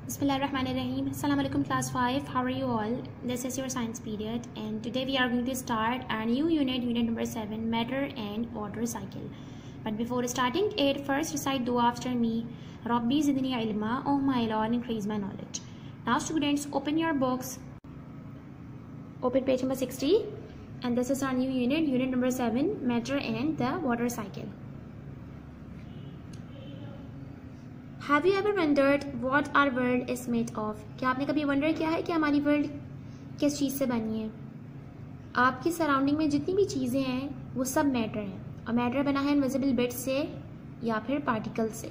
Bismillahirrahmanirrahim. Assalamu alaikum class 5. How are you all? This is your science period and today we are going to start our new unit number 7, matter and water cycle. But before starting it, first recite dua after me. Rabbi zidni ilma, oh my Lord, increase my knowledge. Now students, open your books. Open page number 60 and this is our new unit number 7, matter and the water cycle. Have you ever wondered what our world is made of? क्या आपने कभी wonder किया है कि हमारी world किस चीज़ से बनी है? आपकी सराउंडिंग में जितनी भी चीज़ें हैं वो सब मैटर हैं और मैटर बना है इनविजिबल बिट्स से या फिर पार्टिकल से।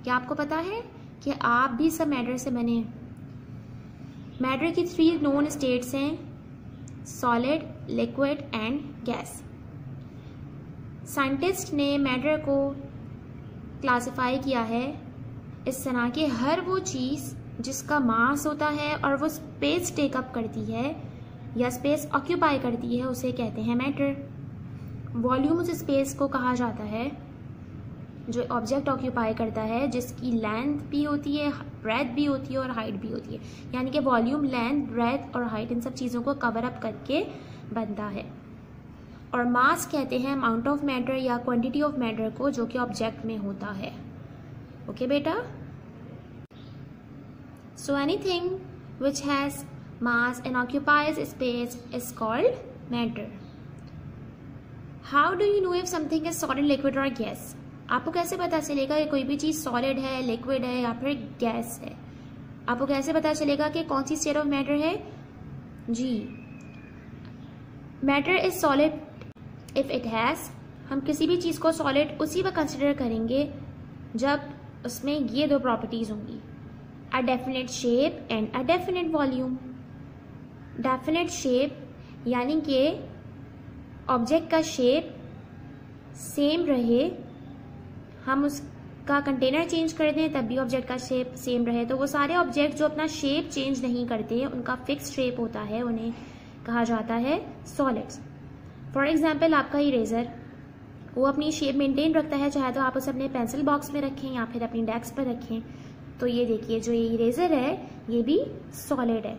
क्या आपको पता है कि आप भी सब मैटर से बने हैं? मैटर की 3 नोन स्टेट्स हैं, solid, liquid and gas. Scientist ने मैटर को क्लासिफाई किया है इस तरह के हर वो चीज़ जिसका मास होता है और वो स्पेस टेकअप करती है या स्पेस ऑक्यूपाई करती है उसे कहते हैं मैटर। वॉल्यूम उस स्पेस को कहा जाता है जो ऑब्जेक्ट ऑक्यूपाई करता है, जिसकी लेंथ भी होती है, ब्रेथ भी होती है और हाइट भी होती है। यानी कि वॉल्यूम, लेंथ, ब्रेथ और हाइट इन सब चीज़ों को कवर अप करके बनता है। और मास कहते हैं अमाउंट ऑफ मैटर या क्वांटिटी ऑफ मैटर को जो कि ऑब्जेक्ट में होता है। Okay beta, so anything which has mass and occupies space is called matter. How do you know if something is solid, liquid or gas? आपको कैसे पता चलेगा कि कोई भी चीज़ सॉलिड है, लिक्विड है या फिर गैस है? आपको कैसे पता चलेगा कि कौन सी स्टेट ऑफ मैटर है? जी, matter is solid if it has, हम किसी भी चीज़ को सॉलिड उसी वक्त कंसिडर करेंगे जब उसमें ये 2 प्रॉपर्टीज होंगी, a definite shape and a definite volume. Definite shape यानी कि ऑब्जेक्ट का शेप सेम रहे, हम उसका कंटेनर चेंज कर दें तब भी ऑब्जेक्ट का शेप सेम रहे। तो वो सारे ऑब्जेक्ट जो अपना शेप चेंज नहीं करते, उनका फिक्स शेप होता है, उन्हें कहा जाता है सॉलिड्स। फॉर एग्जाम्पल आपका इरेजर, वो अपनी शेप मेंटेन रखता है, चाहे तो आप उसे अपने पेंसिल बॉक्स में रखें या फिर अपनी डेस्क पर रखें। तो ये देखिए जो ये इरेजर है ये भी सॉलिड है।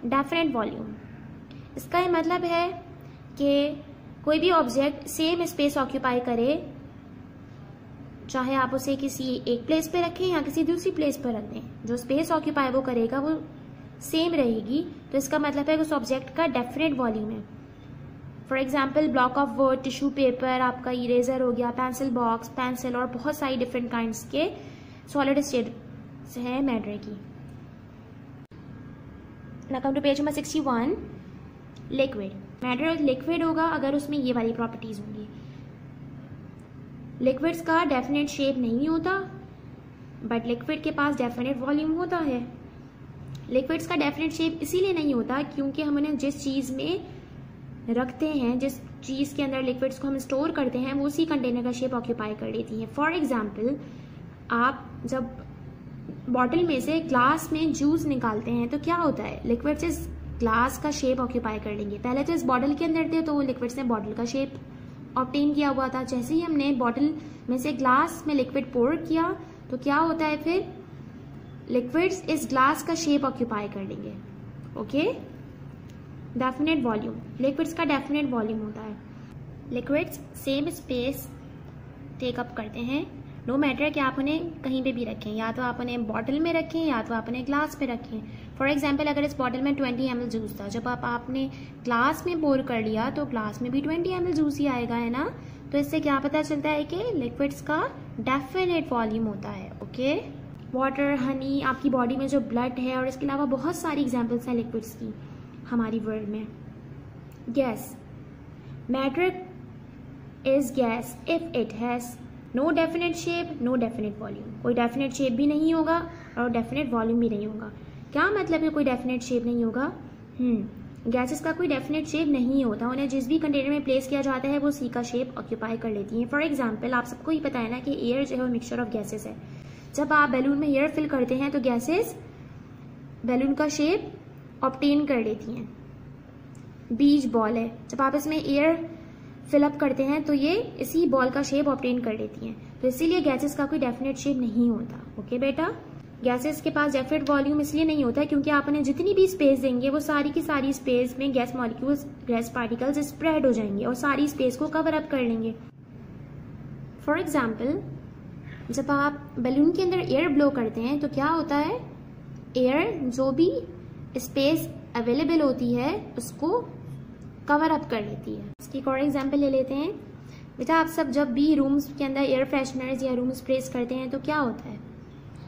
डेफिनेट वॉल्यूम, इसका ये मतलब है कि कोई भी ऑब्जेक्ट सेम स्पेस ऑक्यूपाई करे, चाहे आप उसे किसी एक प्लेस पे रखें या किसी दूसरी प्लेस पर रख दें, जो स्पेस ऑक्यूपाई वो करेगा वो सेम रहेगी। तो इसका मतलब है कि उस ऑब्जेक्ट का डेफिनेट वॉल्यूम है। For example block of wood, tissue paper, आपका इरेजर हो गया, पेंसिल बॉक्स, पेंसिल और बहुत सारी डिफरेंट काइंड्स के सॉलिड स्टेट है मैटर की। Now come to page number 61। Liquid, matter liquid होगा अगर उसमें ये वाली प्रॉपर्टीज होंगी। लिक्विड्स का डेफिनेट शेप नहीं होता बट लिक्विड के पास डेफिनेट वॉल्यूम होता है। लिक्विड्स का डेफिनेट शेप इसीलिए नहीं होता क्योंकि हम उन्हें जिस चीज़ में रखते हैं, जिस चीज़ के अंदर लिक्विड्स को हम स्टोर करते हैं, वो उसी कंटेनर का शेप ऑक्यूपाई कर लेती हैं। फॉर एग्जाम्पल आप जब बॉटल में से ग्लास में जूस निकालते हैं तो क्या होता है, लिक्विड्स इस ग्लास का शेप ऑक्यूपाई कर लेंगे। पहले तो इस बॉटल के अंदर थे तो वो लिक्विड्स ने बॉटल का शेप ऑब्टेन किया हुआ था। जैसे ही हमने बॉटल में से ग्लास में लिक्विड पोर किया तो क्या होता है, फिर लिक्विड्स इस ग्लास का शेप ऑक्यूपाई कर लेंगे। ओके, डेफिनेट वॉल्यूम, लिक्विड्स का डेफिनेट वॉल्यूम होता है। Liquids same space tech up करते हैं, नो मैटर कि आप उन्हें कहीं पे भी रखें, या तो आप उन्हें बॉटल में रखें या तो आप उन्हें ग्लास में रखें। फॉर एग्जांपल अगर इस बॉटल में 20 ml जूस था, जब आपने ग्लास में पोर कर लिया तो ग्लास में भी 20 ml जूस ही आएगा, है ना। तो इससे क्या पता चलता है कि लिक्विड्स का डेफिनेट वॉल्यूम होता है। ओके, वाटर, हनी, आपकी बॉडी में जो ब्लड है और इसके अलावा बहुत सारी एग्जाम्पल्स हैं लिक्विड्स की हमारी वर्ल्ड में। Gas, matter is gas if it has no definite shape, no definite volume. कोई डेफिनेट शेप भी नहीं होगा और डेफिनेट वॉल्यूम भी नहीं होगा। क्या मतलब है कोई डेफिनेट शेप नहीं होगा? गैसेस का कोई डेफिनेट शेप नहीं होता, उन्हें जिस भी कंटेनर में प्लेस किया जाता है वो उसी का शेप ऑक्यूपाई कर लेती हैं। फॉर एग्जाम्पल आप सबको ही पता है ना कि एयर जो है वो मिक्सचर ऑफ गैसेस है। जब आप बैलून में एयर फिल करते हैं तो गैसेस बैलून का शेप ऑब्टेन कर लेती हैं। बीच बॉल है, जब आप इसमें एयर फिलअप करते हैं तो ये इसी बॉल का शेप ऑब्टेन कर लेती हैं। तो इसीलिए गैसेस का कोई डेफिनेट शेप नहीं होता। ओके बेटा, गैसेस के पास डेफिनेट वॉल्यूम इसलिए नहीं होता है क्योंकि आप उन्हें जितनी भी स्पेस देंगे वो सारी की सारी स्पेस में gas molecules, gas particles spread हो जाएंगे और सारी स्पेस को कवर अप कर लेंगे। फॉर एग्जाम्पल, जब आप बैलून के अंदर एयर ब्लो करते हैं तो क्या होता है, एयर जो भी स्पेस अवेलेबल होती है उसको कवर अप कर लेती है। इसकी एक और एग्जाम्पल ले लेते हैं। बेटा आप सब जब भी रूम्स के अंदर एयर फ्रेशनर्स या रूम स्प्रेस करते हैं तो क्या होता है,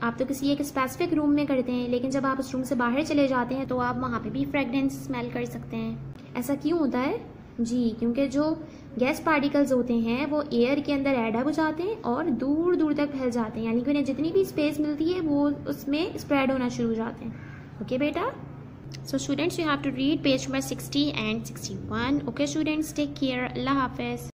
आप तो किसी एक स्पेसिफिक रूम में करते हैं, लेकिन जब आप उस रूम से बाहर चले जाते हैं तो आप वहाँ पे भी फ्रेगरेंस स्मेल कर सकते हैं। ऐसा क्यों होता है जी, क्योंकि जो गैस पार्टिकल्स होते हैं वो एयर के अंदर ऐड हो जाते हैं और दूर दूर तक फैल जाते हैं, यानी कि उन्हें जितनी भी स्पेस मिलती है वो उसमें स्प्रेड होना शुरू हो जाते हैं। ओके बेटा, so students you have to read page number 60 and 61. Okay students, take care. Allah Hafiz.